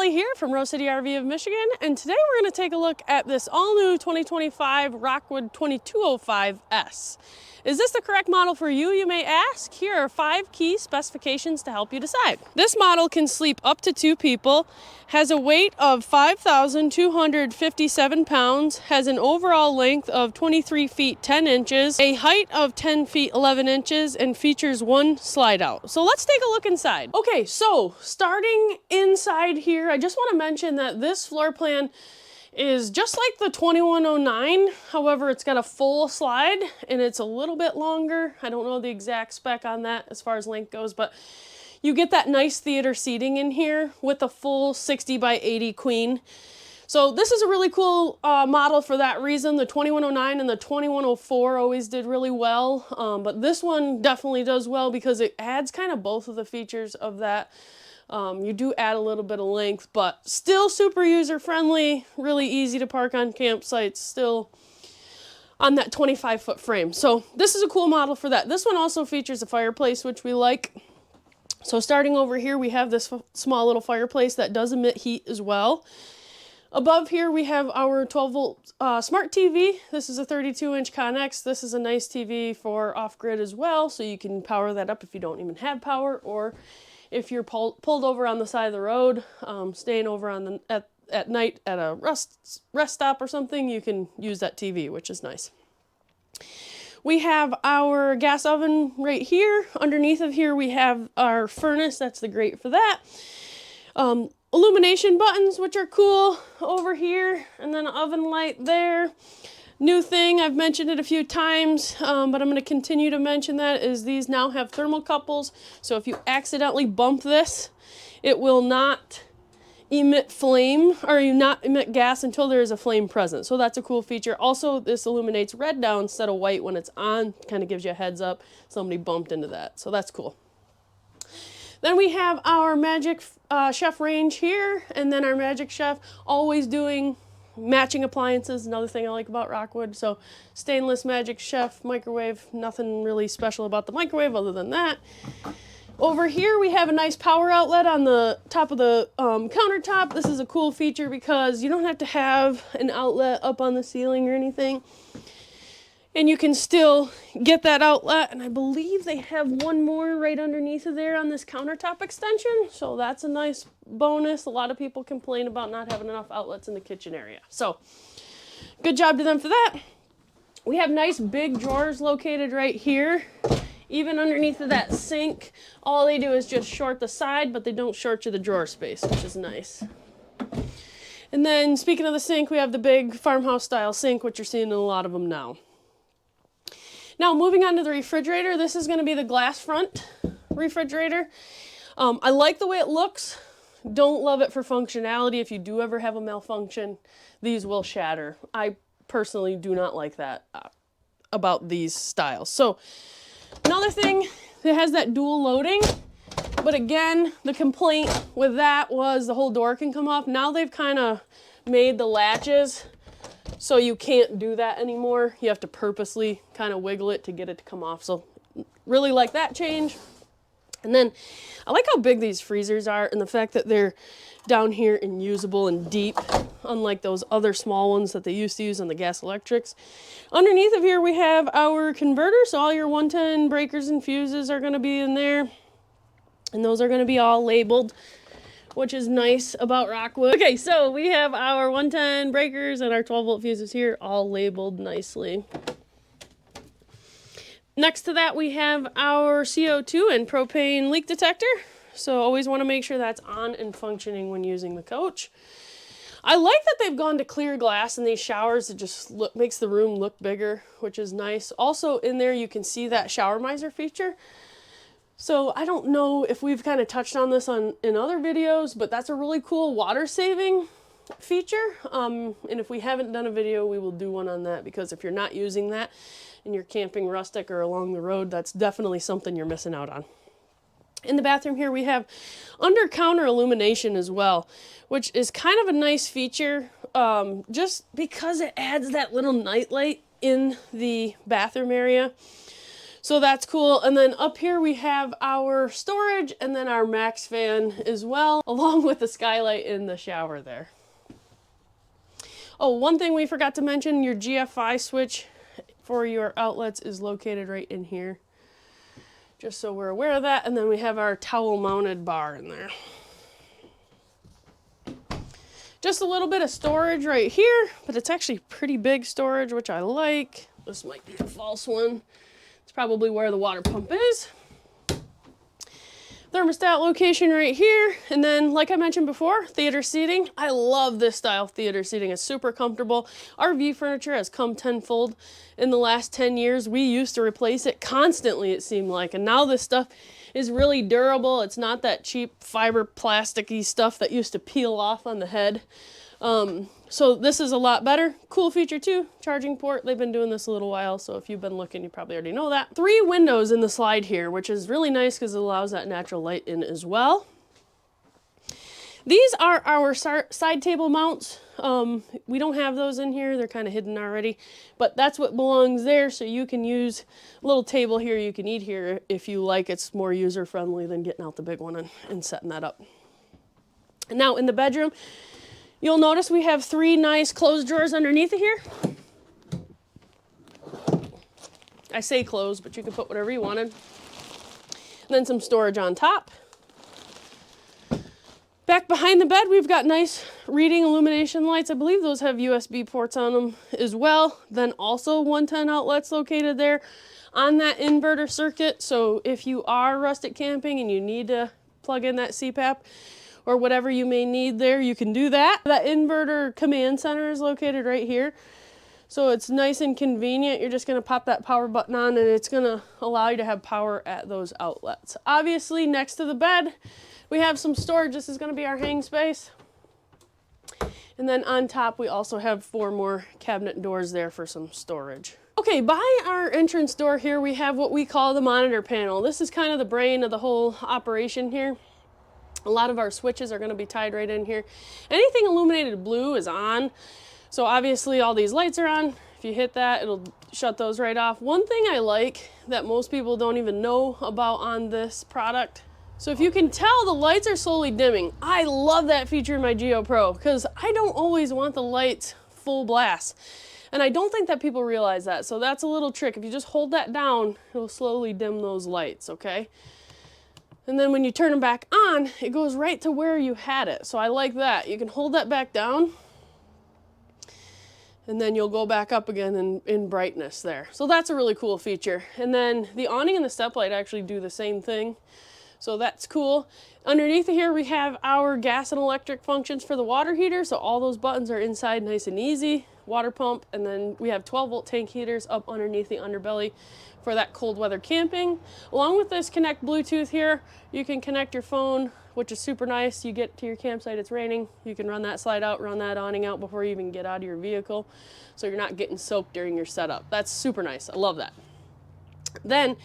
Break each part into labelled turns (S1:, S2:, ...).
S1: Kelly here from Rose City RV of Michigan, and today we're going to take a look at this all-new 2025 Rockwood 2205S. Is this the correct model for you, you may ask? Here are 5 key specifications to help you decide. This model can sleep up to 2 people, has a weight of 5,257 pounds, has an overall length of 23 feet 10 inches, a height of 10 feet 11 inches, and features 1 slide out. So let's take a look inside. Okay, so starting inside here, I just want to mention that this floor plan is just like the 2109. However, it's got a full slide and it's a little bit longer. I don't know the exact spec on that as far as length goes, but you get that nice theater seating in here with a full 60 by 80 queen. So this is a really cool model for that reason. The 2109 and the 2104 always did really well, but this one definitely does well because it adds kind of both of the features of that. You do add a little bit of length, but still super user-friendly, really easy to park on campsites, still on that 25-foot frame. So this is a cool model for that. This one also features a fireplace, which we like. So starting over here, we have this small little fireplace that does emit heat as well. Above here, we have our 12-volt smart TV. This is a 32-inch Connex. This is a nice TV for off-grid as well, so you can power that up if you don't even have power, or if you're pulled over on the side of the road, staying over on at night at a rest stop or something, you can use that TV, which is nice. We have our gas oven right here. Underneath of here, we have our furnace. That's the grate for that. Illumination buttons, which are cool over here, and then an oven light there. New thing, I've mentioned it a few times, but I'm going to continue to mention that, is these now have thermocouples. So if you accidentally bump this, it will not emit flame, or not emit gas until there is a flame present. So that's a cool feature. Also, this illuminates red now instead of white when it's on. Kind of gives you a heads up somebody bumped into that. So that's cool. Then we have our Magic Chef range here, and then our Magic Chef always doing matching appliances, another thing I like about Rockwood. So stainless Magic Chef microwave, nothing really special about the microwave other than that. Over here we have a nice power outlet on the top of the countertop. This is a cool feature because you don't have to have an outlet up on the ceiling or anything. And you can still get that outlet, and I believe they have one more right underneath of there on this countertop extension, so that's a nice bonus. A lot of people complain about not having enough outlets in the kitchen area, so good job to them for that. We have nice big drawers located right here. Even underneath of that sink, all they do is just short the side, but they don't short you the drawer space, which is nice. And then speaking of the sink, we have the big farmhouse style sink, which you're seeing in a lot of them now. Now, moving on to the refrigerator, this is going to be the glass front refrigerator. I like the way it looks. Don't love it for functionality. If you do ever have a malfunction, these will shatter. I personally do not like that about these styles. So, another thing, it has that dual loading. But again, the complaint with that was the whole door can come off. Now they've kind of made the latches so you can't do that anymore. You have to purposely kind of wiggle it to get it to come off. So really like that change. And then I like how big these freezers are and the fact that they're down here and usable and deep, unlike those other small ones that they used to use on the gas electrics. Underneath of here we have our converter, so all your 110 breakers and fuses are going to be in there. And those are going to be all labeled, which is nice about Rockwood. Okay, so we have our 110 breakers and our 12-volt fuses here, all labeled nicely. Next to that, we have our CO2 and propane leak detector. So always want to make sure that's on and functioning when using the coach. I like that they've gone to clear glass in these showers. It just makes the room look bigger, which is nice. Also in there, you can see that shower miser feature. So I don't know if we've kind of touched on this in other videos, but that's a really cool water saving feature. And if we haven't done a video, we will do one on that, because if you're not using that and you're camping rustic or along the road, that's definitely something you're missing out on. In the bathroom here, we have under counter illumination as well, which is kind of a nice feature, just because it adds that little night light in the bathroom area. So that's cool. And then up here we have our storage and then our max fan as well, along with the skylight in the shower there. Oh, one thing we forgot to mention, your GFI switch for your outlets is located right in here. Just so we're aware of that. And then we have our towel mounted bar in there. Just a little bit of storage right here, but it's actually pretty big storage, which I like. This might be a false one. It's probably where the water pump is. Thermostat location right here. And then, like I mentioned before, theater seating. I love this style of theater seating. It's super comfortable. RV furniture has come tenfold in the last 10 years. We used to replace it constantly, it seemed like. And now this stuff is really durable. It's not that cheap fiber plasticky stuff that used to peel off on the head. So this is a lot better. Cool feature too, charging port. They've been doing this a little while, so if you've been looking, you probably already know that. 3 windows in the slide here, which is really nice because it allows that natural light in as well. These are our side table mounts. We don't have those in here. They're kind of hidden already, but that's what belongs there. So you can use a little table here. You can eat here if you like. It's more user-friendly than getting out the big one and setting that up. And now in the bedroom, you'll notice we have 3 nice closed drawers underneath of here. I say closed, but you can put whatever you wanted. And then some storage on top. Back behind the bed, we've got nice reading illumination lights. I believe those have USB ports on them as well. Then also 110 outlets located there on that inverter circuit. So if you are rustic camping and you need to plug in that CPAP, or whatever you may need there, you can do that. That inverter command center is located right here. So it's nice and convenient. You're just gonna pop that power button on and it's gonna allow you to have power at those outlets. Obviously, next to the bed, we have some storage. This is gonna be our hang space. And then on top, we also have 4 more cabinet doors there for some storage. Okay, by our entrance door here, we have what we call the monitor panel. This is kind of the brain of the whole operation here. A lot of our switches are going to be tied right in here. Anything illuminated blue is on. So obviously all these lights are on. If you hit that, it'll shut those right off. One thing I like that most people don't even know about on this product. So if you can tell, the lights are slowly dimming. I love that feature in my Geo Pro because I don't always want the lights full blast. And I don't think that people realize that. So that's a little trick. If you just hold that down, it'll slowly dim those lights, okay? And then when you turn them back on, it goes right to where you had it. So I like that. You can hold that back down and then you'll go back up again in brightness there. So that's a really cool feature. And then the awning and the step light actually do the same thing. So that's cool. Underneath here, we have our gas and electric functions for the water heater. So all those buttons are inside nice and easy. Water pump, and then we have 12-volt tank heaters up underneath the underbelly for that cold weather camping. Along with this Connect Bluetooth here, you can connect your phone, which is super nice. You get to your campsite, it's raining, you can run that slide out, run that awning out before you even get out of your vehicle, so you're not getting soaked during your setup. That's super nice, I love that. Then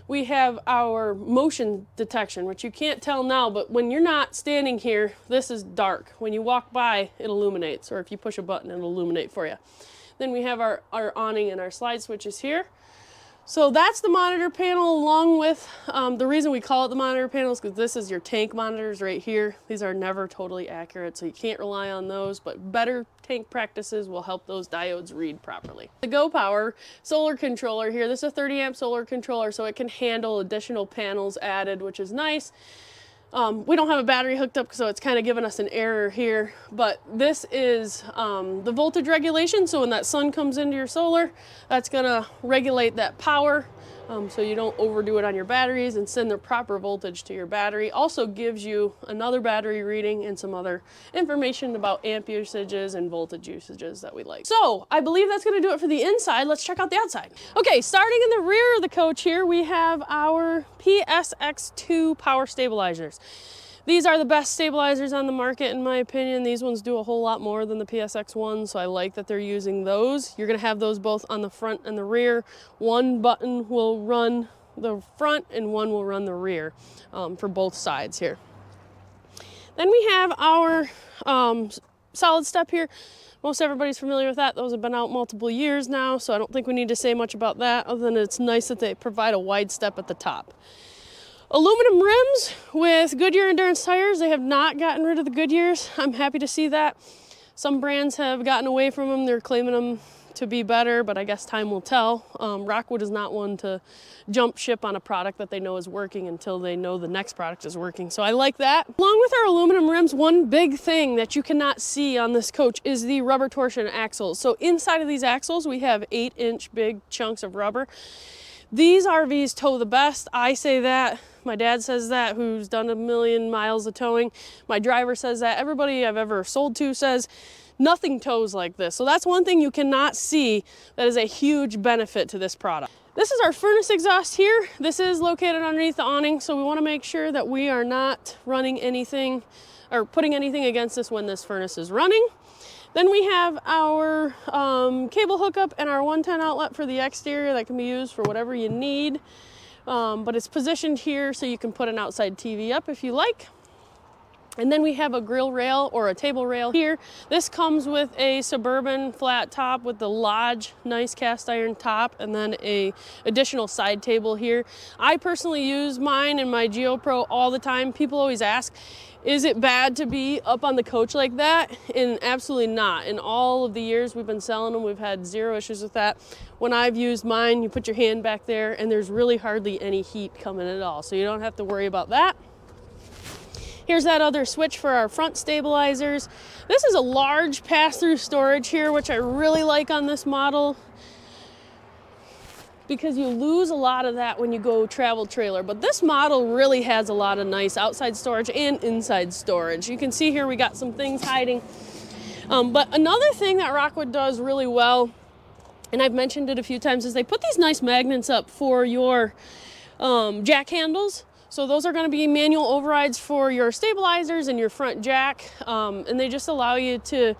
S1: we have our motion detection, which you can't tell now, but when you're not standing here, this is dark. When you walk by, it illuminates, or if you push a button, it'll illuminate for you. Then we have our awning and our slide switches here. So that's the monitor panel, along with the reason we call it the monitor panel is because this is your tank monitors right here. These are never totally accurate, so you can't rely on those, but better tank practices will help those diodes read properly. The Go Power solar controller here, this is a 30 amp solar controller, so it can handle additional panels added, which is nice. We don't have a battery hooked up, so it's kind of giving us an error here, but this is the voltage regulation. So when that sun comes into your solar, that's gonna regulate that power so you don't overdo it on your batteries and send the proper voltage to your battery. Also gives you another battery reading and some other information about amp usages and voltage usages that we like. So I believe that's gonna do it for the inside. Let's check out the outside. Okay, starting in the rear of the coach here, we have our PSX2 power stabilizers. These are the best stabilizers on the market, in my opinion. These ones do a whole lot more than the PSX ones, so I like that they're using those. You're gonna have those both on the front and the rear. One button will run the front and one will run the rear for both sides here. Then we have our solid step here. Most everybody's familiar with that. Those have been out multiple years now, so I don't think we need to say much about that, other than it's nice that they provide a wide step at the top. Aluminum rims with Goodyear Endurance tires. They have not gotten rid of the Goodyears. I'm happy to see that. Some brands have gotten away from them. They're claiming them to be better, but I guess time will tell. Rockwood is not one to jump ship on a product that they know is working until they know the next product is working. So I like that. Along with our aluminum rims, one big thing that you cannot see on this coach is the rubber torsion axles. So inside of these axles, we have 8-inch big chunks of rubber. These RVs tow the best. I say that. My dad says that, who's done 1,000,000 miles of towing. My driver says that. Everybody I've ever sold to says nothing tows like this. So that's one thing you cannot see that is a huge benefit to this product. This is our furnace exhaust here. This is located underneath the awning, so we want to make sure that we are not running anything or putting anything against this when this furnace is running. Then we have our cable hookup and our 110 outlet for the exterior that can be used for whatever you need. But it's positioned here so you can put an outside TV up if you like. And then we have a grill rail or a table rail here. This comes with a Suburban flat top with the Lodge nice cast iron top, and then a additional side table here. I personally use mine in my GeoPro all the time. People always ask, is it bad to be up on the coach like that? And absolutely not. In all of the years we've been selling them, we've had zero issues with that. When I've used mine, you put your hand back there and there's really hardly any heat coming at all. So you don't have to worry about that. Here's that other switch for our front stabilizers. This is a large pass-through storage here, which I really like on this model, because you lose a lot of that when you go travel trailer. But this model really has a lot of nice outside storage and inside storage. You can see here we got some things hiding. But another thing that Rockwood does really well, and I've mentioned it a few times, is they put these nice magnets up for your jack handles. So those are going to be manual overrides for your stabilizers and your front jack, and they just allow you to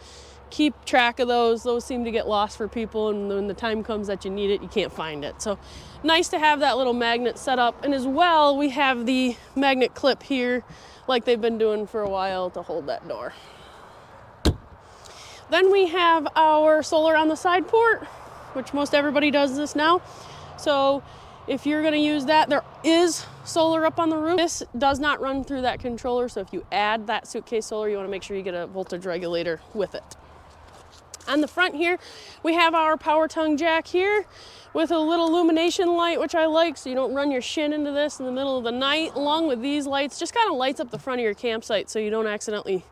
S1: keep track of those. Those seem to get lost for people, and when the time comes that you need it, you can't find it. So nice to have that little magnet set up. And as well, we have the magnet clip here like they've been doing for a while to hold that door. Then we have our solar on the side port, which most everybody does this now. So if you're going to use that, there is solar up on the roof. This does not run through that controller, so if you add that suitcase solar, you want to make sure you get a voltage regulator with it. On the front here, we have our power tongue jack here with a little illumination light, which I like, so you don't run your shin into this in the middle of the night. Along with these lights, just kind of lights up the front of your campsite so you don't accidentally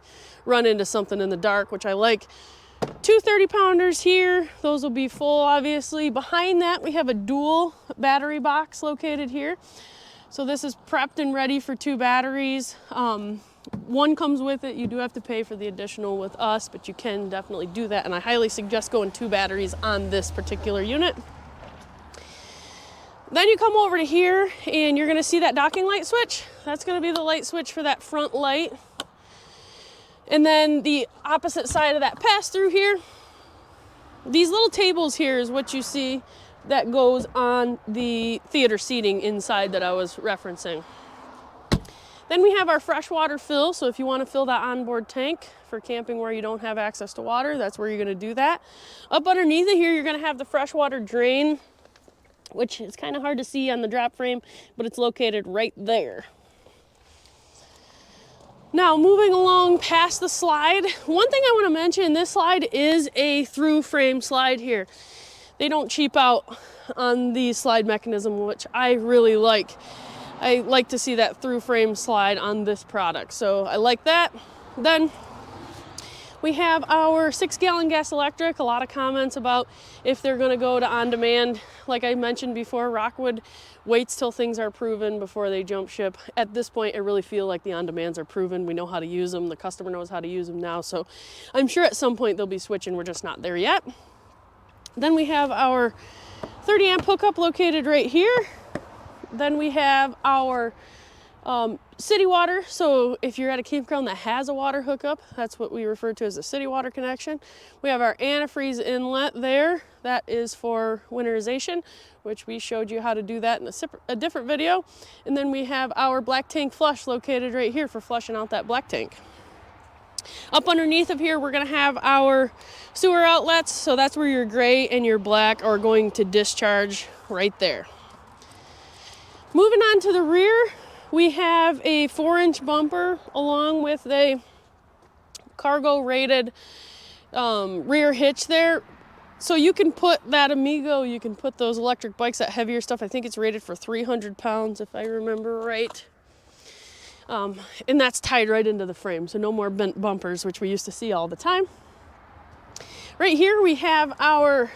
S1: run into something in the dark, which I like. Two 30-pounders here. Those will be full, obviously. Behind that, we have a dual battery box located here. So this is prepped and ready for 2 batteries. One comes with it. You do have to pay for the additional with us, but you can definitely do that. And I highly suggest going 2 batteries on this particular unit. Then you come over to here and you're going to see that docking light switch. That's going to be the light switch for that front light. And then the opposite side of that pass-through here, these little tables here is what you see that goes on the theater seating inside that I was referencing. Then we have our freshwater fill, so if you want to fill that onboard tank for camping where you don't have access to water, that's where you're going to do that. Up underneath it here, you're going to have the freshwater drain, which is kind of hard to see on the drop frame, but it's located right there. Now, moving along past the slide, one thing I want to mention, this slide is a through frame slide here. They don't cheap out on the slide mechanism, which I really like. I like to see that through frame slide on this product, so I like that. Then we have our 6-gallon gas electric. A lot of comments about if they're going to go to on demand. Like I mentioned before, Rockwood waits till things are proven before they jump ship. At this point, I really feel like the on demands are proven. We know how to use them. The customer knows how to use them now. So I'm sure at some point they'll be switching. We're just not there yet. Then we have our 30 amp hookup located right here. Then we have our city water. So if you're at a campground that has a water hookup, that's what we refer to as a city water connection. We have our antifreeze inlet there. That is for winterization, which we showed you how to do that in a different video. And then we have our black tank flush located right here for flushing out that black tank. Up underneath of here, we're gonna have our sewer outlets. So that's where your gray and your black are going to discharge right there. Moving on to the rear, we have a 4-inch bumper along with a cargo rated rear hitch there. So you can put that Amigo, you can put those electric bikes, that heavier stuff. I think it's rated for 300 pounds if I remember right. And that's tied right into the frame, so no more bent bumpers, which we used to see all the time. Right here we have our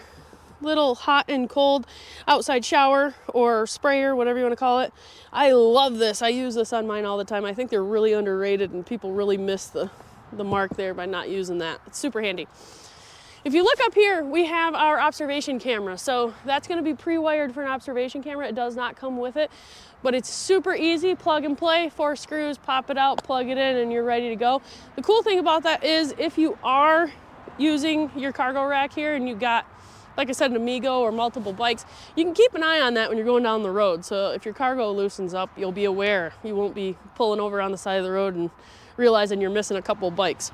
S1: little hot and cold outside shower or sprayer, whatever you want to call it. I love this. I use this on mine all the time. I think they're really underrated and people really miss the mark there by not using that. It's super handy. If you look up here, we have our observation camera. So that's going to be pre-wired for an observation camera. It does not come with it, but it's super easy, plug and play, 4 screws, pop it out, plug it in, and you're ready to go. The cool thing about that is if you are using your cargo rack here and you got, like I said, an Amigo or multiple bikes, you can keep an eye on that when you're going down the road. So if your cargo loosens up, you'll be aware. You won't be pulling over on the side of the road and realizing you're missing a couple of bikes.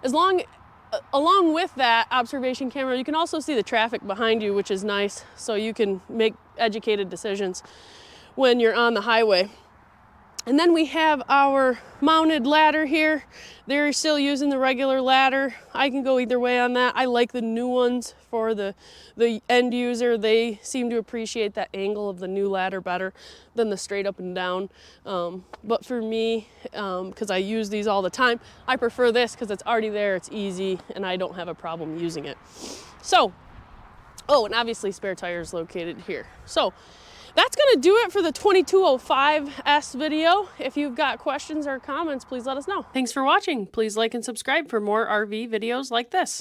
S1: Along with that observation camera, you can also see the traffic behind you, which is nice, so you can make educated decisions when you're on the highway. And then we have our mounted ladder here. They're still using the regular ladder. I can go either way on that. I like the new ones for the end user. They seem to appreciate that angle of the new ladder better than the straight up and down. But for me, because I use these all the time, I prefer this because it's already there, it's easy, and I don't have a problem using it. So, oh, and obviously spare tires located here. So, that's going to do it for the 2205S video. If you've got questions or comments, please let us know. Thanks for watching. Please like and subscribe for more RV videos like this.